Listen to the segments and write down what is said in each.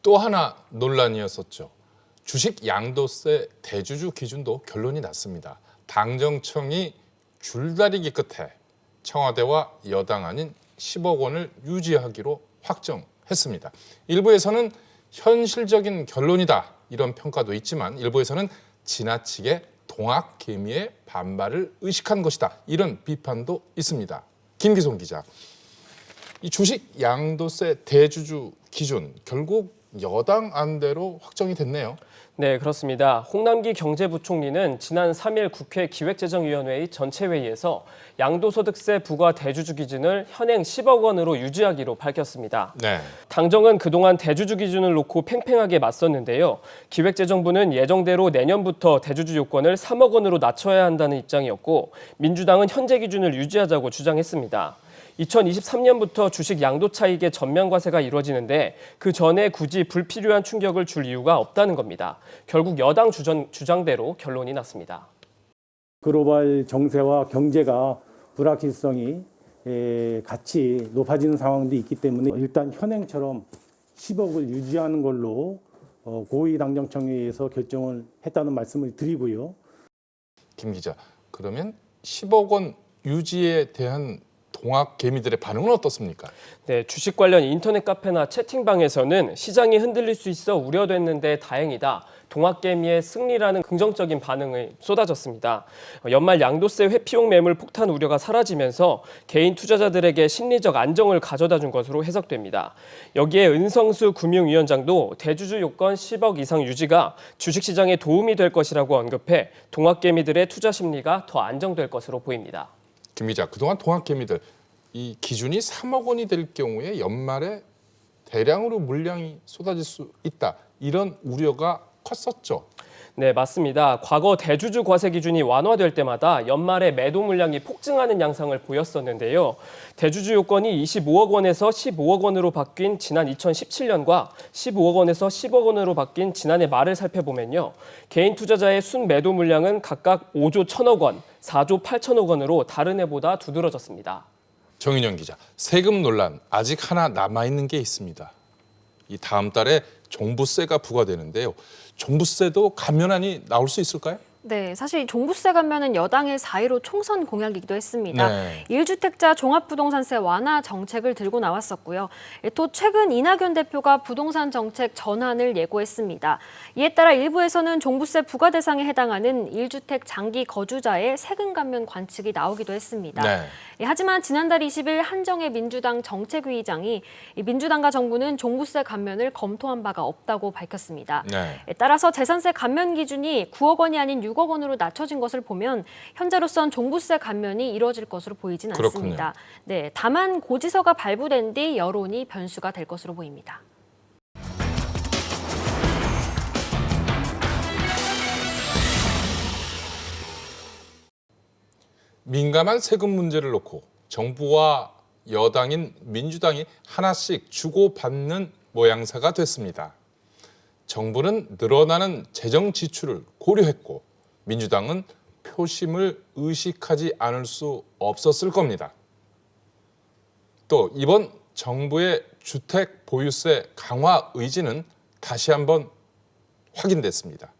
또 하나 논란이었었죠. 주식 양도세 대주주 기준도 결론이 났습니다. 당정청이 줄다리기 끝에 청와대와 여당 안인 10억 원을 유지하기로 확정했습니다. 일부에서는 현실적인 결론이다 이런 평가도 있지만 일부에서는 지나치게 동학개미의 반발을 의식한 것이다 이런 비판도 있습니다. 김기송 기자, 이 주식 양도세 대주주 기준 결국 여당 안대로 확정이 됐네요. 네, 그렇습니다. 홍남기 경제부총리는 지난 3일 국회 기획재정위원회의 전체 회의에서 양도소득세 부과 대주주 기준을 현행 10억 원으로 유지하기로 밝혔습니다. 네. 당정은 그동안 대주주 기준을 놓고 팽팽하게 맞섰는데요. 기획재정부는 예정대로 내년부터 대주주 요건을 3억 원으로 낮춰야 한다는 입장이었고 민주당은 현재 기준을 유지하자고 주장했습니다. 2023년부터 주식 양도 차익의 전면 과세가 이루어지는데 그 전에 굳이 불필요한 충격을 줄 이유가 없다는 겁니다. 결국 여당 주장대로 결론이 났습니다. 글로벌 정세와 경제가 불확실성이 같이 높아지는 상황도 있기 때문에 일단 현행처럼 10억을 유지하는 걸로 고위당정청회에서 결정을 했다는 말씀을 드리고요. 김 기자, 그러면 10억 원 유지에 대한 동학개미들의 반응은 어떻습니까? 네, 주식 관련 인터넷 카페나 채팅방에서는 시장이 흔들릴 수 있어 우려됐는데 다행이다. 동학개미의 승리라는 긍정적인 반응이 쏟아졌습니다. 연말 양도세 회피용 매물 폭탄 우려가 사라지면서 개인 투자자들에게 심리적 안정을 가져다 준 것으로 해석됩니다. 여기에 은성수 금융위원장도 대주주 요건 10억 이상 유지가 주식시장에 도움이 될 것이라고 언급해 동학개미들의 투자 심리가 더 안정될 것으로 보입니다. 김 기자, 그동안 동학개미들 이 기준이 3억 원이 될 경우에 연말에 대량으로 물량이 쏟아질 수 있다 이런 우려가 컸었죠. 네, 맞습니다. 과거 대주주 과세 기준이 완화될 때마다 연말에 매도 물량이 폭증하는 양상을 보였었는데요. 대주주 요건이 25억 원에서 15억 원으로 바뀐 지난 2017년과 15억 원에서 10억 원으로 바뀐 지난해 말을 살펴보면요. 개인 투자자의 순 매도 물량은 각각 5조 1천억 원, 4조 8천억 원으로 다른 해보다 두드러졌습니다. 정인영 기자, 세금 논란 아직 하나 남아있는 게 있습니다. 이 다음 달에 종부세가 부과되는데요. 종부세도 감면안이 나올 수 있을까요? 네, 사실 종부세 감면은 여당의 4.15 총선 공약이기도 했습니다. 네. 1주택자 종합부동산세 완화 정책을 들고 나왔었고요. 또 최근 이낙연 대표가 부동산 정책 전환을 예고했습니다. 이에 따라 일부에서는 종부세 부과 대상에 해당하는 1주택 장기 거주자의 세금 감면 관측이 나오기도 했습니다. 네. 하지만 지난달 20일 한정혜 민주당 정책위의장이 민주당과 정부는 종부세 감면을 검토한 바가 없다고 밝혔습니다. 네. 따라서 재산세 감면 기준이 9억 원이 아닌 6억 원으로 낮춰진 것을 보면 현재로선 종부세 감면이 이루어질 것으로 보이진 않습니다. 네, 다만 고지서가 발부된 뒤 여론이 변수가 될 것으로 보입니다. 민감한 세금 문제를 놓고 정부와 여당인 민주당이 하나씩 주고받는 모양새가 됐습니다. 정부는 늘어나는 재정 지출을 고려했고 민주당은 표심을 의식하지 않을 수 없었을 겁니다. 또 이번 정부의 주택 보유세 강화 의지는 다시 한번 확인됐습니다.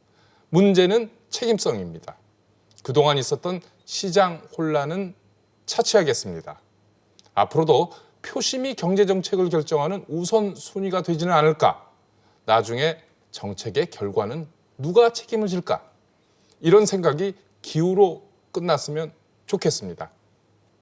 문제는 책임성입니다. 그동안 있었던 시장 혼란은 차치하겠습니다. 앞으로도 표심이 경제정책을 결정하는 우선순위가 되지는 않을까? 나중에 정책의 결과는 누가 책임을 질까? 이런 생각이 기후로 끝났으면 좋겠습니다.